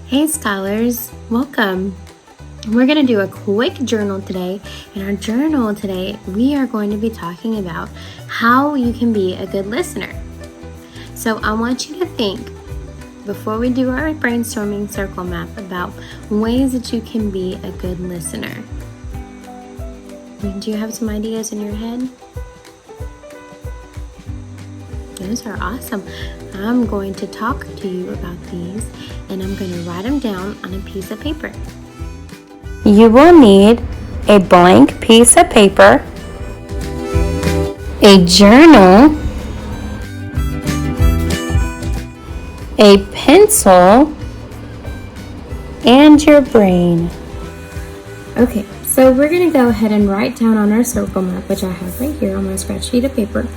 Hey scholars, welcome. We're going to do a quick journal today. In our journal today, we are going to be talking about how you can be a good listener. So I want you to think, before we do our brainstorming circle map, about ways that you can be a good listener. Do you have some ideas in your head? Those are awesome. I'm going to talk to you about these and I'm going to write them down on a piece of paper. You will need a blank piece of paper, a journal, a pencil, and your brain. Okay, so we're going to go ahead and write down on our circle map, which I have right here on my scratch sheet of paper,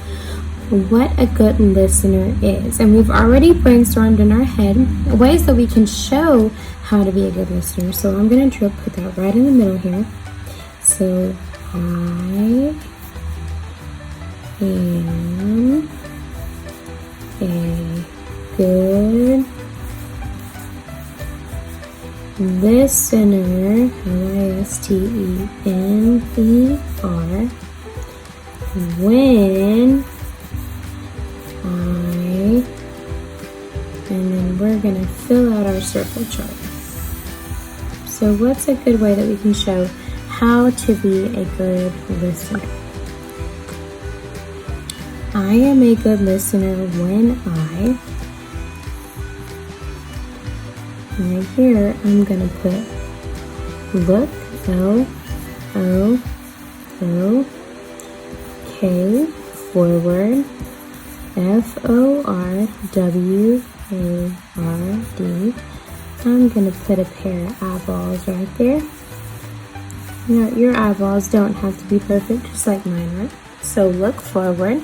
what a good listener is. And we've already brainstormed in our head ways that we can show how to be a good listener. So I'm going to put that right in the middle here. So I am a good listener, listener, when and then we're going to fill out our circle chart. So what's a good way that we can show how to be a good listener? I am a good listener when right here I'm going to put look, L-O-O-K, forward, F-O-R-W-A-R-D. I'm going to put a pair of eyeballs right there. Now, your eyeballs don't have to be perfect, just like mine are. So look forward.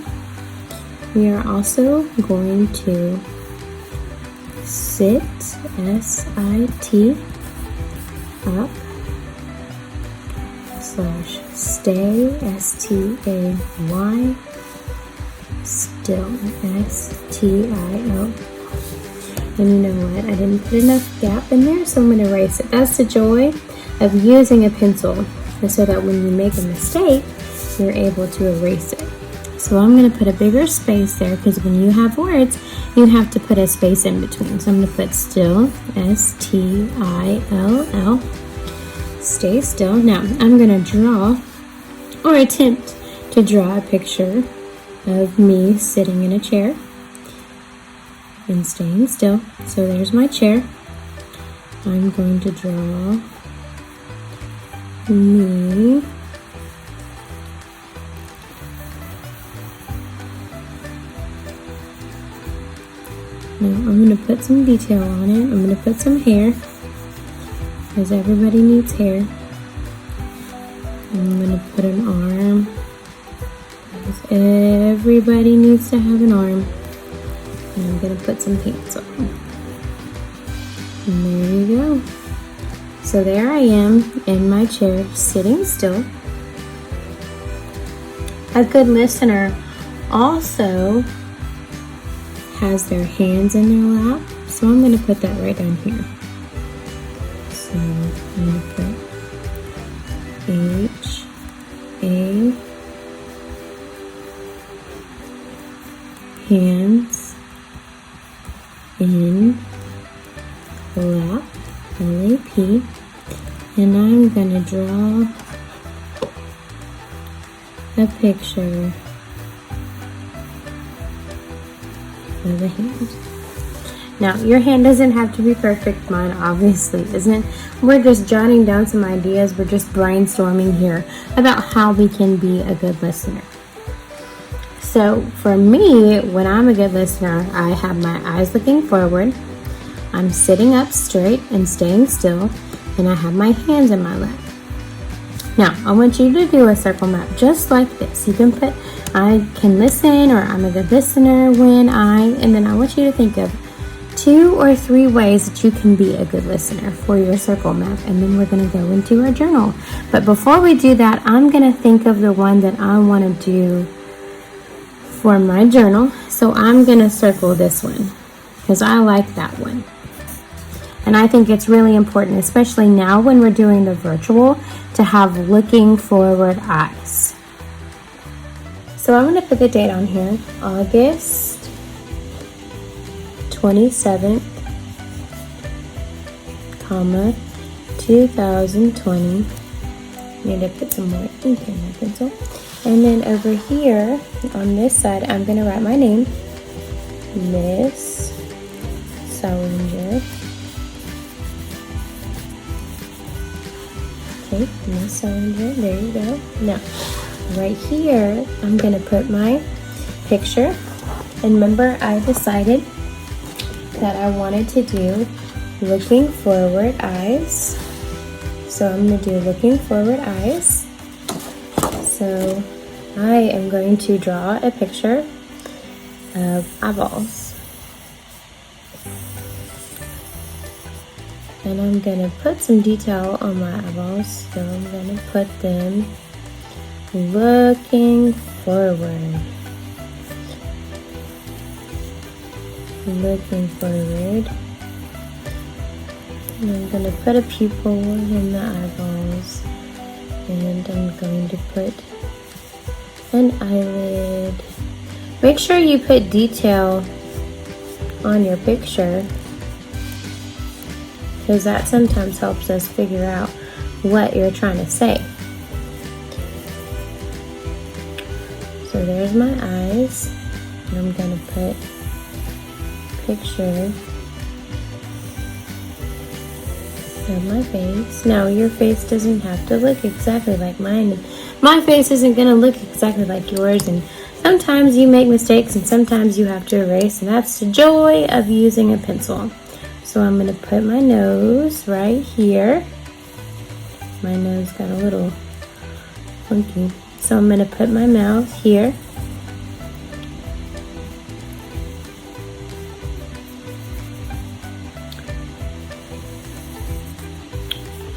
We are also going to sit, S-I-T, up, slash stay, S-T-A-Y, still, S-T-I-L. And you know what? I didn't put enough gap in there, so I'm going to erase it. That's the joy of using a pencil, so that when you make a mistake, you're able to erase it. So I'm going to put a bigger space there, because when you have words, you have to put a space in between. So I'm going to put still, S-T-I-L-L, stay still. Now I'm going to draw, or attempt to draw a picture of me sitting in a chair and staying still. So there's my chair. I'm going to draw me now I'm going to put some detail on it. I'm going to put some hair, because everybody needs hair. I'm going to put an arm, because everybody needs to have an arm. And I'm going to put some pants on. And there you go. So there I am in my chair, sitting still. A good listener also has their hands in their lap. So I'm going to put that right down here. So I'm going to put H-A, hands in lap, L-A-P, and I'm going to draw a picture of a hand. Now, your hand doesn't have to be perfect. Mine obviously isn't. We're just jotting down some ideas. We're just brainstorming here about how we can be a good listener. So for me, when I'm a good listener, I have my eyes looking forward. I'm sitting up straight and staying still, and I have my hands in my lap. Now, I want you to do a circle map just like this. You can put, I can listen, or I'm a good listener when and then I want you to think of 2 or 3 ways that you can be a good listener for your circle map, and then we're going to go into our journal. But before we do that, I'm going to think of the one that I want to do for my journal. So I'm going to circle this one because I like that one. And I think it's really important, especially now when we're doing the virtual, to have looking forward eyes. So I'm going to put the date on here, August 27th, 2020. Need to put some more ink in my pencil. And then over here on this side, I'm going to write my name, Miss Salinger. Okay, Miss Salinger, there you go. Now, right here, I'm going to put my picture. And remember, I decided that I wanted to do looking forward eyes. So I'm going to do looking forward eyes. So I am going to draw a picture of eyeballs. And I'm going to put some detail on my eyeballs. So I'm going to put them looking forward. Looking forward. And I'm going to put a pupil in the eyeballs. And I'm going to put an eyelid. Make sure you put detail on your picture, because that sometimes helps us figure out what you're trying to say. So there's my eyes. And I'm going to put picture of my face. Now your face doesn't have to look exactly like mine. My face isn't going to look exactly like yours, and sometimes you make mistakes and sometimes you have to erase, and that's the joy of using a pencil. So I'm going to put my nose right here. My nose got a little funky. So I'm going to put my mouth here.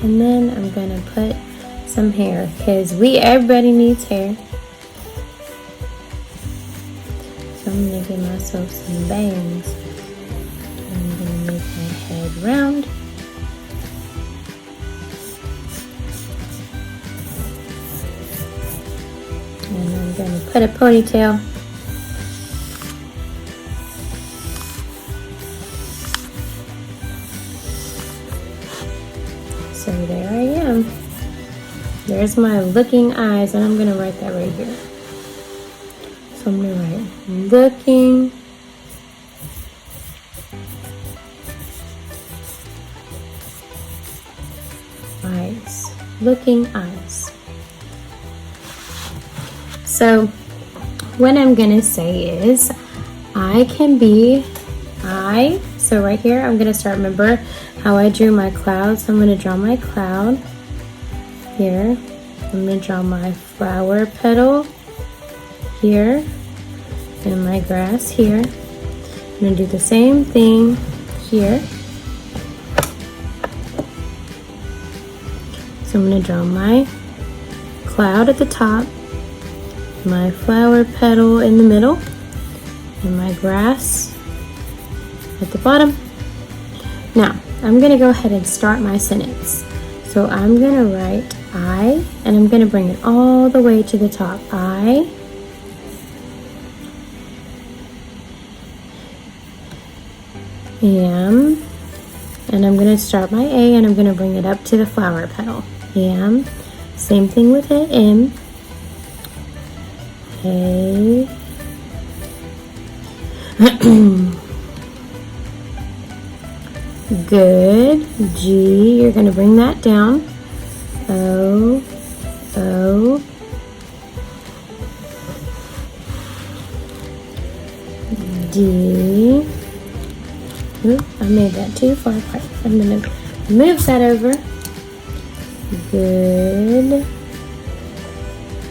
And then I'm going to put some hair, because everybody needs hair. So I'm going to give myself some bangs. I'm going to make my head round. And I'm going to put a ponytail. So there I am. There's my looking eyes, and I'm going to write that right here. So I'm going to write looking eyes. Looking eyes. So what I'm going to say is I can be I. So right here, I'm going to start. Remember how I drew my cloud? So I'm going to draw my cloud here. I'm going to draw my flower petal here and my grass here. I'm going to do the same thing here. So I'm going to draw my cloud at the top, my flower petal in the middle, and my grass at the bottom. Now, I'm going to go ahead and start my sentence. So I'm going to write I, and I'm going to bring it all the way to the top. I am, and I'm going to start my A, and I'm going to bring it up to the flower petal. Am, same thing with it, M, A, good, G, you're going to bring that down, O, O, D, oop, I made that too far apart. I'm going to move that over, good.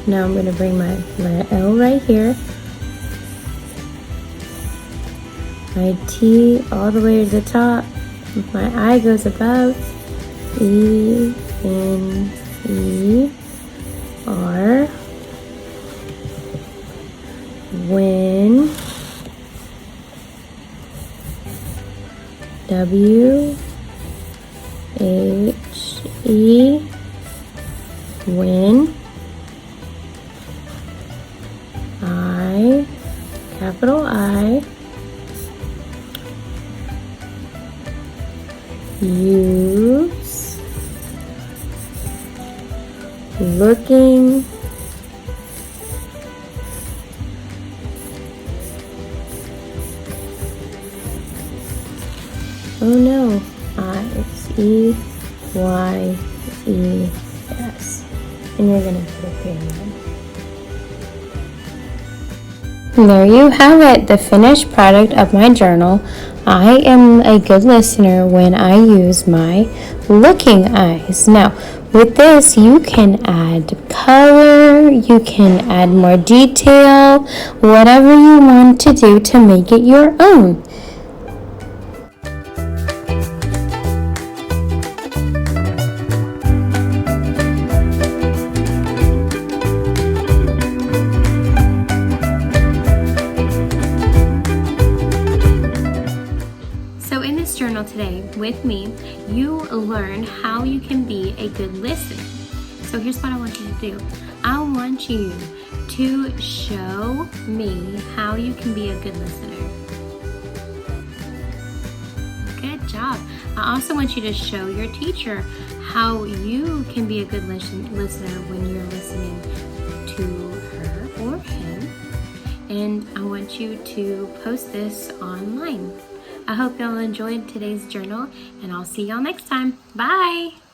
Now I'm going to bring my L right here, my T all the way to the top, my I goes above, E, N, E, R, when, W, H-E, win. I, capital I, use, looking, oh no, I-C-Y-E-S, and you're gonna put a period. There you have it, the finished product of my journal. I am a good listener when I use my looking eyes. Now, with this, you can add color, you can add more detail, whatever you want to do to make it your own. So in this journal today with me, you learn how you can be a good listener. So here's what I want you to do. I want you to show me how you can be a good listener. Good job. I also want you to show your teacher how you can be a good listener when you're listening to her or him. And I want you to post this online. I hope y'all enjoyed today's journal, and I'll see y'all next time. Bye!